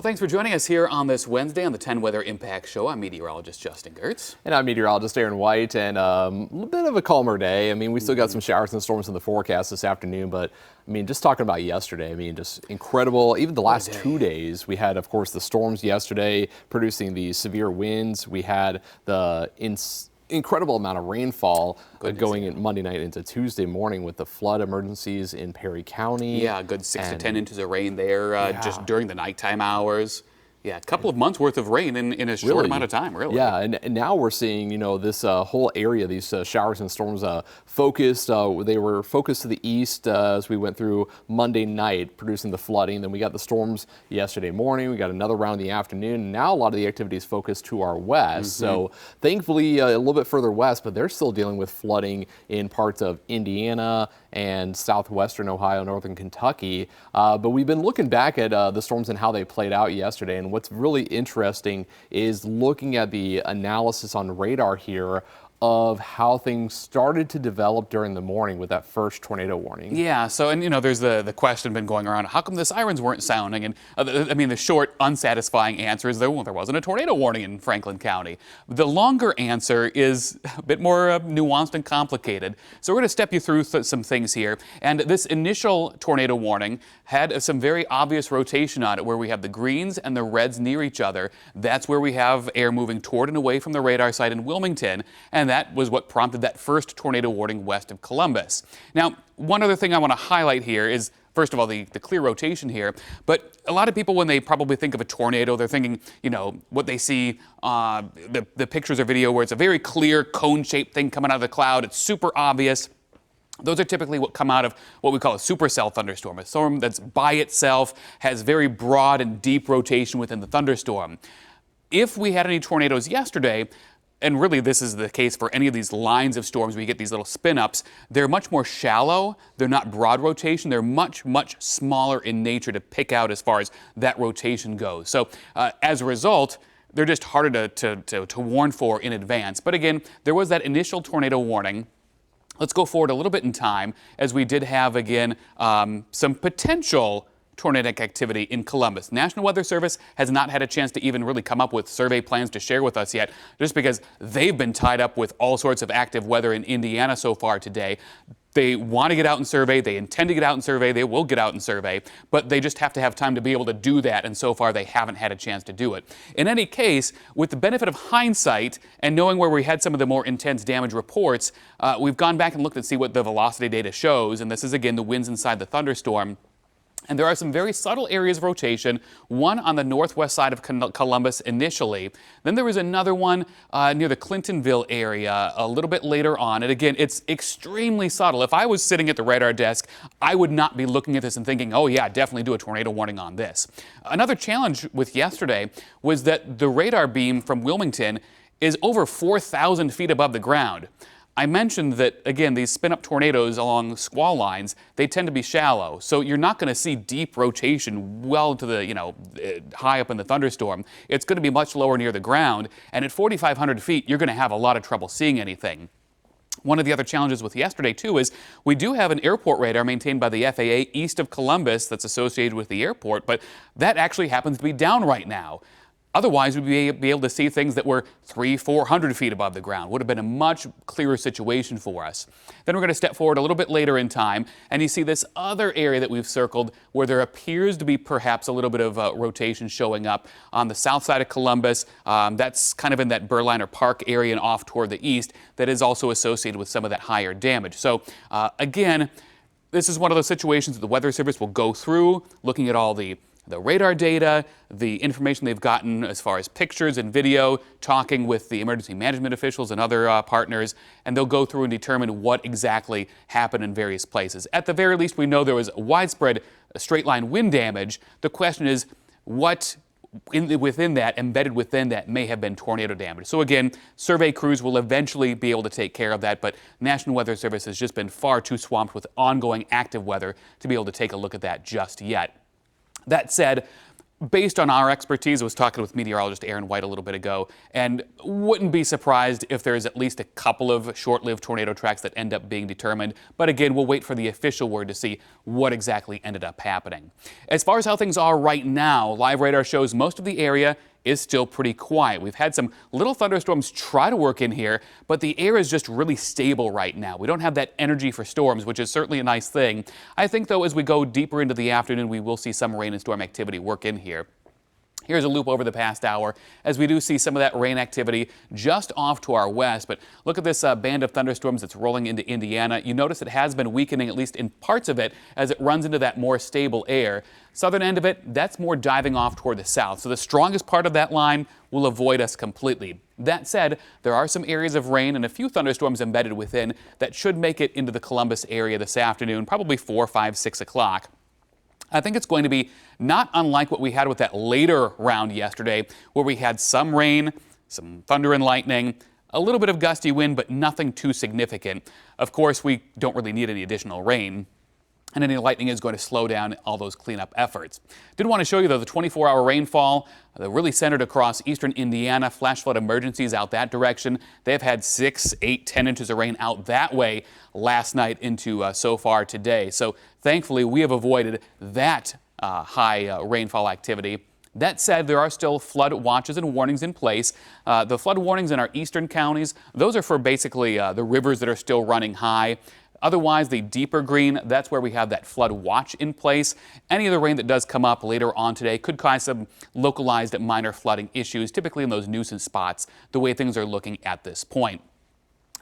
Well, thanks for joining us here on this Wednesday on the 10 Weather Impact Show. I'm meteorologist Justin Gehrts. And I'm meteorologist Aaron White, and a little bit of a calmer day. I mean, we still got some showers and storms in the forecast this afternoon, but I mean, just talking about yesterday, I mean, just incredible. Even the last 2 days, we had, of course, the storms yesterday producing the severe winds. We had the incredible amount of rainfall going in Monday night into Tuesday morning with the flood emergencies in Perry County. Yeah, a good 6 to 10 inches of rain there just during the nighttime hours. Yeah, a couple of months worth of rain in a short amount of time, really. Yeah, and now we're seeing, you know, this whole area, these showers and storms focused. They were focused to the east as we went through Monday night, producing the flooding. Then we got the storms yesterday morning. We got another round in the afternoon. And now a lot of the activity is focused to our west. So thankfully a little bit further west, but they're still dealing with flooding in parts of Indiana and southwestern Ohio, northern Kentucky. But we've been looking back at the storms and how they played out yesterday. And what's really interesting is looking at the analysis on radar here of how things started to develop during the morning with that first tornado warning. Yeah, so, and you know, there's the question been going around, how come the sirens weren't sounding? And I mean, the short, unsatisfying answer is there wasn't a tornado warning in Franklin County. The longer answer is a bit more nuanced and complicated. So we're going to step you through some things here. And this initial tornado warning had some very obvious rotation on it, where we have the greens and the reds near each other. That's where we have air moving toward and away from the radar site in Wilmington, and that was what prompted that first tornado warning west of Columbus. Now, one other thing I want to highlight here is, first of all, the clear rotation here, but a lot of people, when they probably think of a tornado, they're thinking, you know, what they see, the pictures or video where it's a very clear cone-shaped thing coming out of the cloud. It's super obvious. Those are typically what come out of what we call a supercell thunderstorm, a storm that's by itself, has very broad and deep rotation within the thunderstorm. If we had any tornadoes yesterday, and really this is the case for any of these lines of storms where you get these little spin-ups, they're much more shallow, they're not broad rotation, they're much, much smaller in nature to pick out as far as that rotation goes. So as a result, they're just harder to warn for in advance. But again, there was that initial tornado warning. Let's go forward a little bit in time, as we did have, again, some potential tornadic activity in Columbus. National Weather Service has not had a chance to even really come up with survey plans to share with us yet, just because they've been tied up with all sorts of active weather in Indiana so far today. They want to get out and survey, they intend to get out and survey, they will get out and survey, but they just have to have time to be able to do that, and so far they haven't had a chance to do it. In any case, with the benefit of hindsight and knowing where we had some of the more intense damage reports, we've gone back and looked and see what the velocity data shows, and this is again the winds inside the thunderstorm. And there are some very subtle areas of rotation, one on the northwest side of Columbus initially. Then there was another one near the Clintonville area a little bit later on. And again, it's extremely subtle. If I was sitting at the radar desk, I would not be looking at this and thinking, oh yeah, definitely do a tornado warning on this. Another challenge with yesterday was that the radar beam from Wilmington is over 4,000 feet above the ground. I mentioned that, again, these spin-up tornadoes along squall lines, they tend to be shallow. So you're not going to see deep rotation well to the, you know, high up in the thunderstorm. It's going to be much lower near the ground. And at 4,500 feet, you're going to have a lot of trouble seeing anything. One of the other challenges with yesterday, too, is we do have an airport radar maintained by the FAA east of Columbus that's associated with the airport, but that actually happens to be down right now. Otherwise, we'd be able to see things that were 300-400 feet above the ground. Would have been a much clearer situation for us. Then we're going to step forward a little bit later in time, and you see this other area that we've circled where there appears to be perhaps a little bit of rotation showing up on the south side of Columbus. That's kind of in that Berliner Park area and off toward the east. That is also associated with some of that higher damage. So again, this is one of those situations that the Weather Service will go through, looking at all the radar data, the information they've gotten as far as pictures and video, talking with the emergency management officials and other partners, and they'll go through and determine what exactly happened in various places. At the very least, we know there was widespread straight-line wind damage. The question is, what within that, embedded within that, may have been tornado damage. So again, survey crews will eventually be able to take care of that, but National Weather Service has just been far too swamped with ongoing active weather to be able to take a look at that just yet. That said, based on our expertise, I was talking with meteorologist Aaron White a little bit ago, and wouldn't be surprised if there's at least a couple of short-lived tornado tracks that end up being determined. But again, we'll wait for the official word to see what exactly ended up happening. As far as how things are right now, live radar shows most of the area is still pretty quiet. We've had some little thunderstorms try to work in here, but the air is just really stable right now. We don't have that energy for storms, which is certainly a nice thing. I think, though, as we go deeper into the afternoon, we will see some rain and storm activity work in here. Here's a loop over the past hour as we do see some of that rain activity just off to our west. But look at this band of thunderstorms that's rolling into Indiana. You notice it has been weakening, at least in parts of it, as it runs into that more stable air. Southern end of it, that's more diving off toward the south. So the strongest part of that line will avoid us completely. That said, there are some areas of rain and a few thunderstorms embedded within that should make it into the Columbus area this afternoon, probably 4, 5, 6 o'clock. I think it's going to be not unlike what we had with that later round yesterday, where we had some rain, some thunder and lightning, a little bit of gusty wind, but nothing too significant. Of course, we don't really need any additional rain, and any lightning is going to slow down all those cleanup efforts. Did want to show you, though, the 24-hour rainfall really centered across eastern Indiana. Flash flood emergencies out that direction. They've had 6, 8, 10 inches of rain out that way last night into so far today. So thankfully, we have avoided that high rainfall activity. That said, there are still flood watches and warnings in place. The flood warnings in our eastern counties, those are for basically the rivers that are still running high. Otherwise, the deeper green, that's where we have that flood watch in place. Any of the rain that does come up later on today could cause some localized minor flooding issues, typically in those nuisance spots, the way things are looking at this point.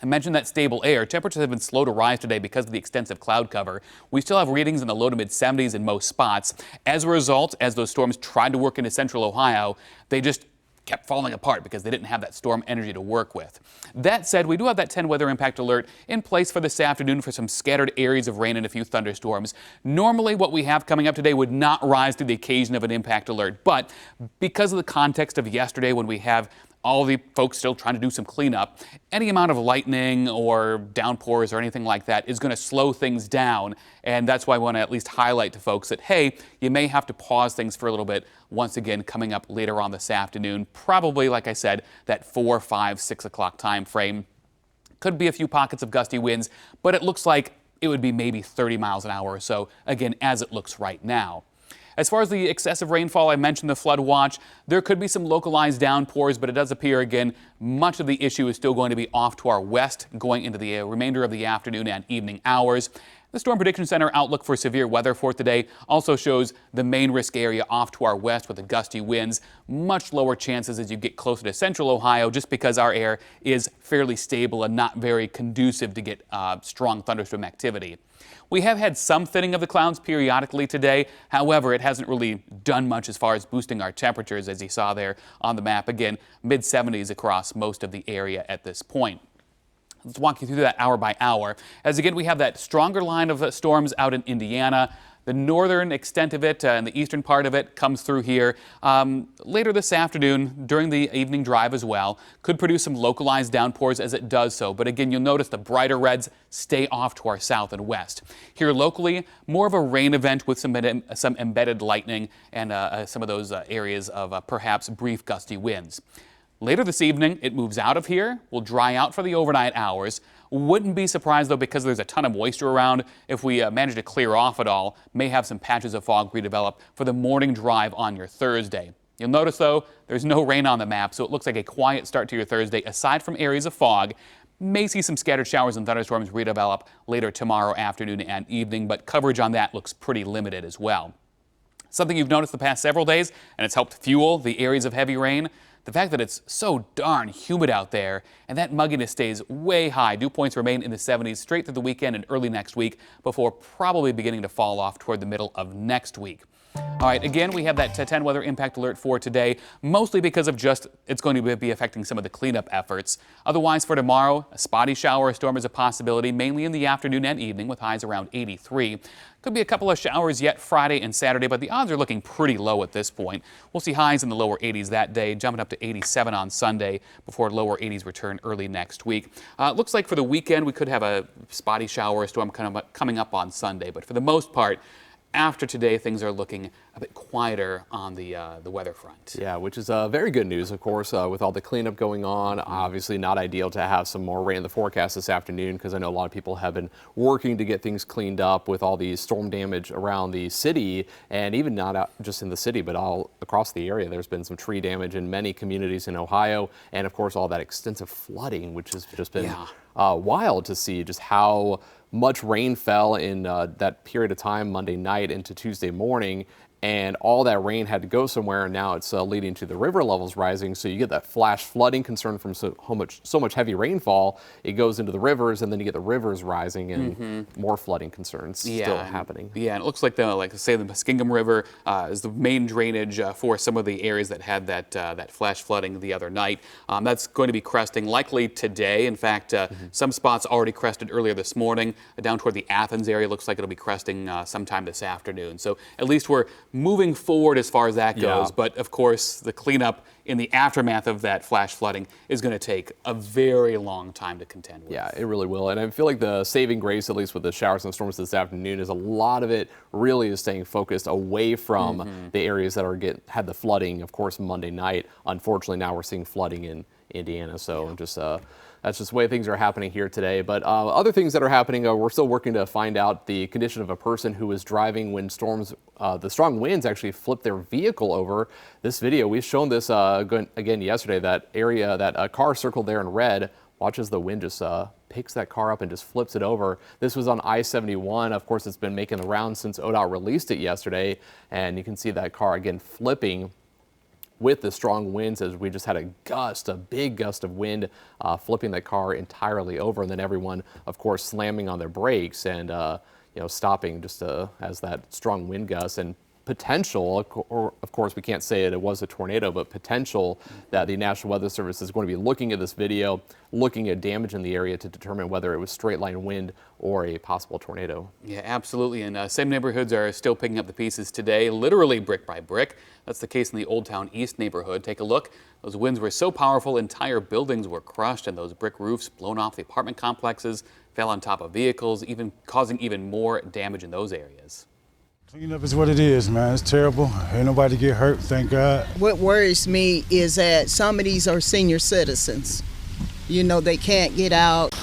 I mentioned that stable air. Temperatures have been slow to rise today because of the extensive cloud cover. We still have readings in the low to mid 70s in most spots. As a result, as those storms tried to work into central Ohio, they just kept falling apart because they didn't have that storm energy to work with. That said, we do have that 10 weather impact alert in place for this afternoon for some scattered areas of rain and a few thunderstorms. Normally, what we have coming up today would not rise to the occasion of an impact alert, but because of the context of yesterday when we have all the folks still trying to do some cleanup, any amount of lightning or downpours or anything like that is going to slow things down. And that's why I want to at least highlight to folks that, hey, you may have to pause things for a little bit once again coming up later on this afternoon. Probably, like I said, that 4, 5, 6 o'clock time frame. Could be a few pockets of gusty winds, but it looks like it would be maybe 30 miles an hour or so, again, as it looks right now. As far as the excessive rainfall, I mentioned the flood watch. There could be some localized downpours, but it does appear, again, much of the issue is still going to be off to our west going into the remainder of the afternoon and evening hours. The Storm Prediction Center outlook for severe weather for today also shows the main risk area off to our west with the gusty winds. Much lower chances as you get closer to central Ohio just because our air is fairly stable and not very conducive to get strong thunderstorm activity. We have had some thinning of the clouds periodically today. However, it hasn't really done much as far as boosting our temperatures, as you saw there on the map. Again, mid-70s across most of the area at this point. Let's walk you through that hour by hour. As again, we have that stronger line of storms out in Indiana. The northern extent of it and the eastern part of it comes through here later this afternoon during the evening drive as well. Could produce some localized downpours as it does so. But again, you'll notice the brighter reds stay off to our south and west. Here locally, more of a rain event with some embedded lightning and some of those areas of perhaps brief gusty winds. Later this evening, it moves out of here, will dry out for the overnight hours. Wouldn't be surprised, though, because there's a ton of moisture around. If we manage to clear off at all, may have some patches of fog redevelop for the morning drive on your Thursday. You'll notice, though, there's no rain on the map, so it looks like a quiet start to your Thursday, aside from areas of fog. May see some scattered showers and thunderstorms redevelop later tomorrow afternoon and evening, but coverage on that looks pretty limited as well. Something you've noticed the past several days, and it's helped fuel the areas of heavy rain, the fact that it's so darn humid out there and that mugginess stays way high. Dew points remain in the 70s straight through the weekend and early next week before probably beginning to fall off toward the middle of next week. All right, again, we have that 10 weather impact alert for today, mostly because of just it's going to be affecting some of the cleanup efforts. Otherwise, for tomorrow, a spotty shower or storm is a possibility, mainly in the afternoon and evening with highs around 83. Could be a couple of showers yet Friday and Saturday, but the odds are looking pretty low at this point. We'll see highs in the lower 80s that day, jumping up to 87 on Sunday before lower 80s return early next week. Looks like for the weekend, we could have a spotty shower or storm coming up on Sunday, but for the most part, after today, things are looking a bit quieter on the weather front. Yeah, which is very good news, of course, with all the cleanup going on. Obviously not ideal to have some more rain in the forecast this afternoon, because I know a lot of people have been working to get things cleaned up with all the storm damage around the city, and even not out just in the city, but all across the area. There's been some tree damage in many communities in Ohio, and of course all that extensive flooding, which has just been wild to see just how much rain fell in that period of time, Monday night into Tuesday morning. And all that rain had to go somewhere, and now it's leading to the river levels rising. So you get that flash flooding concern from so much heavy rainfall. It goes into the rivers, and then you get the rivers rising, and more flooding concerns still happening. Yeah, and it looks like the Muskingum River is the main drainage for some of the areas that had that flash flooding the other night. That's going to be cresting likely today. In fact, some spots already crested earlier this morning. Down toward the Athens area, looks like it'll be cresting sometime this afternoon. So at least we're moving forward as far as that goes, but of course the cleanup in the aftermath of that flash flooding is going to take a very long time to contend with. Yeah, it really will. And I feel like the saving grace, at least with the showers and storms this afternoon, is a lot of it really is staying focused away from the areas that had the flooding, of course, Monday night. Unfortunately, now we're seeing flooding in Indiana, so that's just the way things are happening here today. But other things that are happening, we're still working to find out the condition of a person who was driving when the strong winds actually flipped their vehicle over. This video, we've shown this again yesterday, that area, that car circled there in red. Watch as the wind just picks that car up and just flips it over. This was on I-71. Of course, it's been making the rounds since ODOT released it yesterday. And you can see that car again flipping with the strong winds, as we just had a big gust of wind flipping that car entirely over, and then everyone, of course, slamming on their brakes and stopping just as that strong wind gust and potential, or of course we can't say it was a tornado, but potential that the National Weather Service is going to be looking at this video, looking at damage in the area to determine whether it was straight line wind or a possible tornado. Yeah, absolutely. And same neighborhoods are still picking up the pieces today, literally brick by brick. That's the case in the Old Town East neighborhood. Take a look. Those winds were so powerful, entire buildings were crushed, and those brick roofs blown off the apartment complexes, fell on top of vehicles, even causing even more damage in those areas. Cleanup is what it is, man. It's terrible. Ain't nobody get hurt, thank God. What worries me is that some of these are senior citizens. You know, they can't get out.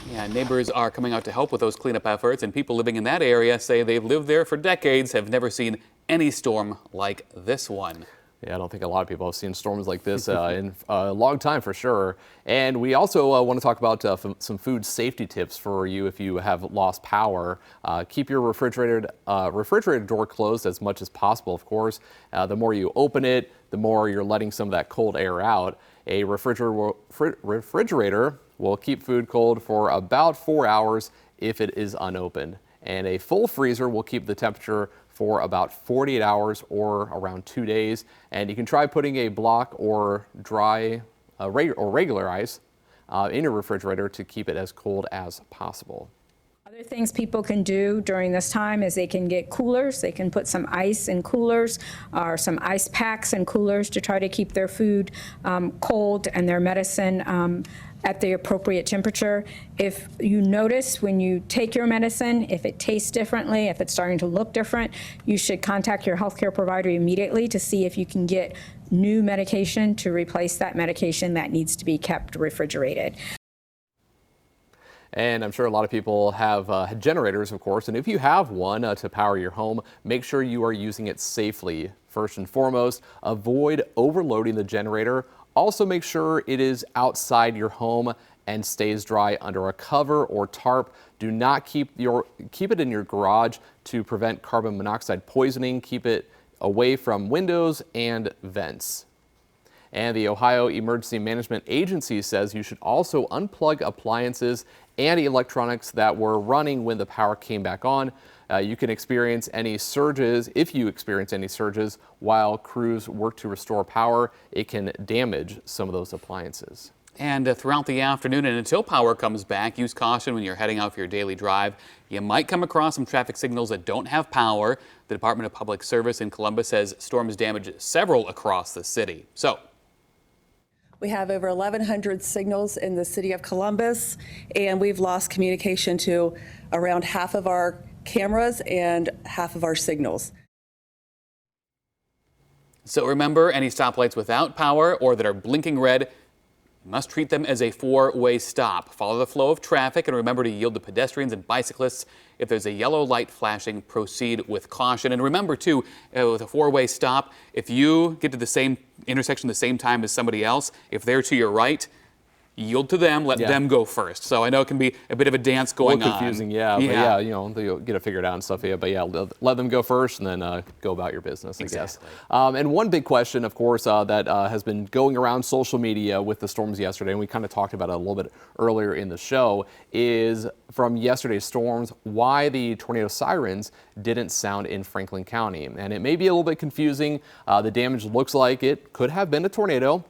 Yeah, neighbors are coming out to help with those cleanup efforts, and people living in that area say they've lived there for decades, have never seen any storm like this one. Yeah, I don't think a lot of people have seen storms like this in a long time for sure. And we also want to talk about some food safety tips for you if you have lost power. Keep your refrigerator door closed as much as possible, of course. The more you open it, the more you're letting some of that cold air out. A refrigerator will keep food cold for about 4 hours if it is unopened. And a full freezer will keep the temperature for about 48 hours or around 2 days. And you can try putting a block or dry or regular ice in your refrigerator to keep it as cold as possible. Other things people can do during this time is they can get coolers. They can put some ice in coolers or some ice packs in coolers to try to keep their food cold and their medicine at the appropriate temperature. If you notice when you take your medicine, if it tastes differently, if it's starting to look different, you should contact your healthcare provider immediately to see if you can get new medication to replace that medication that needs to be kept refrigerated. And I'm sure a lot of people have generators, of course, and if you have one to power your home, make sure you are using it safely. First and foremost, avoid overloading the generator. Also make sure it is outside your home and stays dry under a cover or tarp. Do not keep it in your garage to prevent carbon monoxide poisoning. Keep it away from windows and vents. And the Ohio Emergency Management Agency says you should also unplug appliances and electronics that were running when the power came back on. You can experience any surges. If you experience any surges while crews work to restore power, it can damage some of those appliances. And throughout the afternoon and until power comes back, use caution when you're heading out for your daily drive. You might come across some traffic signals that don't have power. The Department of Public Service in Columbus says storms damaged several across the city. So we have over 1,100 signals in the city of Columbus, and we've lost communication to around half of our cameras and half of our signals. So remember, any stoplights without power or that are blinking red, you must treat them as a four-way stop. Follow the flow of traffic and remember to yield to pedestrians and bicyclists. If there's a yellow light flashing, proceed with caution. And remember, too, with a four-way stop, if you get to the same intersection the same time as somebody else, if they're to your right, yield to them, let them go first. So I know it can be a bit of a dance going on. Confusing, yeah. But yeah, you know, they'll get it figured out and stuff. Yeah, but yeah, let them go first and then go about your business, I guess. And one big question, of course, that has been going around social media with the storms yesterday, and we kind of talked about it a little bit earlier in the show, is from yesterday's storms, why the tornado sirens didn't sound in Franklin County. And it may be a little bit confusing. The damage looks like it could have been a tornado,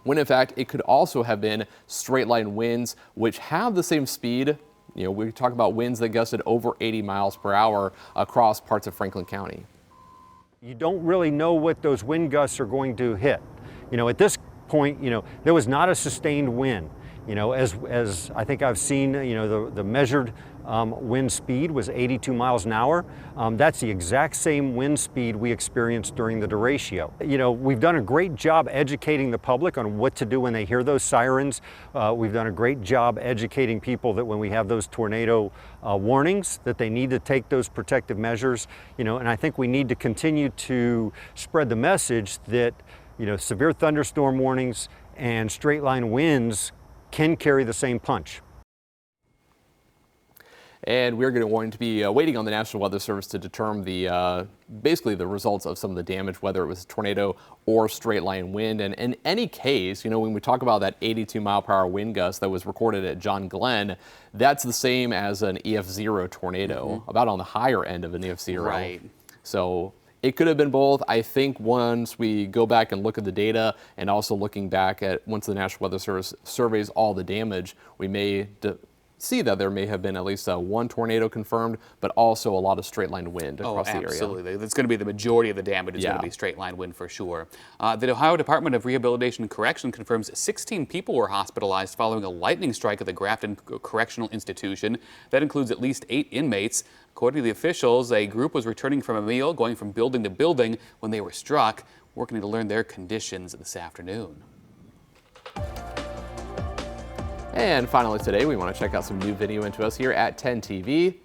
when in fact it could also have been straight line winds, which have the same speed. You know, we talk about winds that gusted over 80 miles per hour across parts of Franklin County. You don't really know what those wind gusts are going to hit. You know, at this point, you know, there was not a sustained wind. You know, as I think I've seen, you know, the measured wind speed was 82 miles an hour. That's the exact same wind speed we experienced during the derecho. You know, we've done a great job educating the public on what to do when they hear those sirens. We've done a great job educating people that when we have those tornado warnings, that they need to take those protective measures. You know, and I think we need to continue to spread the message that, you know, severe thunderstorm warnings and straight line winds can carry the same punch. And we're going to be waiting on the National Weather Service to determine the basically the results of some of the damage, whether it was a tornado or straight line wind. And in any case, you know, when we talk about that 82 mile per hour wind gust that was recorded at John Glenn, that's the same as an EF0 tornado, about on the higher end of an EF0. Right. So it could have been both. I think once we go back and look at the data and also looking back at once the National Weather Service surveys all the damage, we may see that there may have been at least one tornado confirmed, but also a lot of straight line wind across the area. Absolutely. That's going to be the majority of the damage is going to be straight line wind for sure. The Ohio Department of Rehabilitation and Correction confirms 16 people were hospitalized following a lightning strike at the Grafton Correctional Institution. That includes at least 8 inmates. According to the officials, a group was returning from a meal, going from building to building when they were struck, working to learn their conditions this afternoon. And finally today, we want to check out some new video into us here at 10 TV.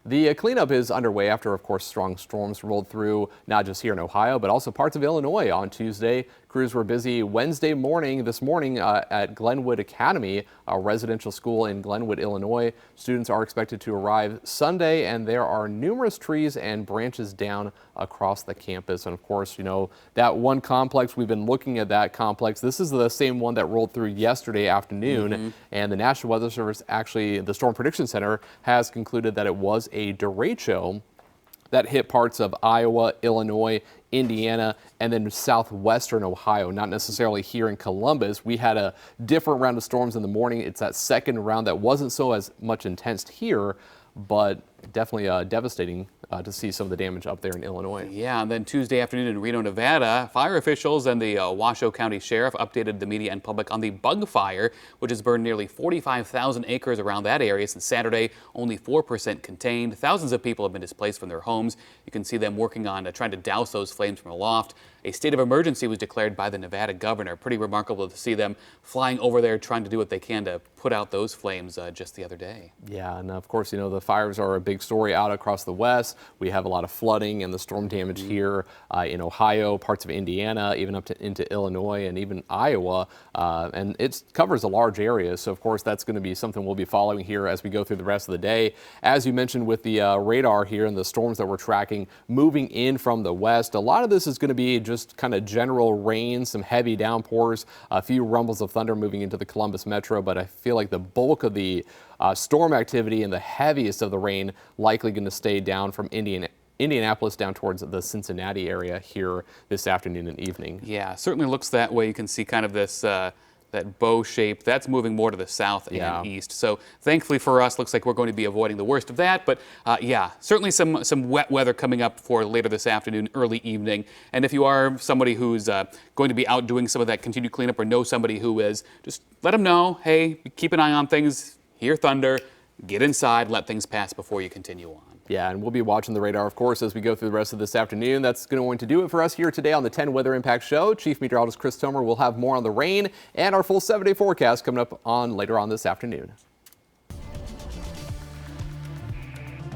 The cleanup is underway after, of course, strong storms rolled through not just here in Ohio, but also parts of Illinois on Tuesday. Crews were busy this morning at Glenwood Academy, a residential school in Glenwood, Illinois. Students are expected to arrive Sunday, and there are numerous trees and branches down across the campus. And of course, you know, that one complex, we've been looking at that complex. This is the same one that rolled through yesterday afternoon. And the National Weather Service, actually, the Storm Prediction Center, has concluded that it was a derecho that hit parts of Iowa, Illinois, Indiana, and then southwestern Ohio, not necessarily here in Columbus. We had a different round of storms in the morning. It's that second round that wasn't so as much intense here, but definitely devastating to see some of the damage up there in Illinois. Yeah, and then Tuesday afternoon in Reno, Nevada, fire officials and the Washoe County Sheriff updated the media and public on the bug fire, which has burned nearly 45,000 acres around that area since Saturday, only 4% contained. Thousands of people have been displaced from their homes. You can see them working on trying to douse those flames from aloft. A state of emergency was declared by the Nevada governor. Pretty remarkable to see them flying over there trying to do what they can to put out those flames just the other day. Yeah, and of course, you know, the fires are a big story out across the West. We have a lot of flooding and the storm damage here in Ohio, parts of Indiana, even up into Illinois and even Iowa. And it covers a large area. So, of course, that's going to be something we'll be following here as we go through the rest of the day. As you mentioned with the radar here and the storms that we're tracking moving in from the west, a lot of this is going to be just kind of general rain, some heavy downpours, a few rumbles of thunder moving into the Columbus metro. But I feel like the bulk of the storm activity and the heaviest of the rain likely going to stay down from Indianapolis down towards the Cincinnati area here this afternoon and evening. Yeah, certainly looks that way. You can see kind of this that bow shape. That's moving more to the south and east. So thankfully for us, looks like we're going to be avoiding the worst of that. But yeah, certainly some wet weather coming up for later this afternoon, early evening. And if you are somebody who's going to be out doing some of that continued cleanup or know somebody who is, just let them know, hey, keep an eye on things, hear thunder, get inside, let things pass before you continue on. Yeah, and we'll be watching the radar, of course, as we go through the rest of this afternoon. That's going to do it for us here today on the 10 Weather Impact Show. Chief Meteorologist Chris Tomer will have more on the rain and our full 7-day forecast coming up on later on this afternoon.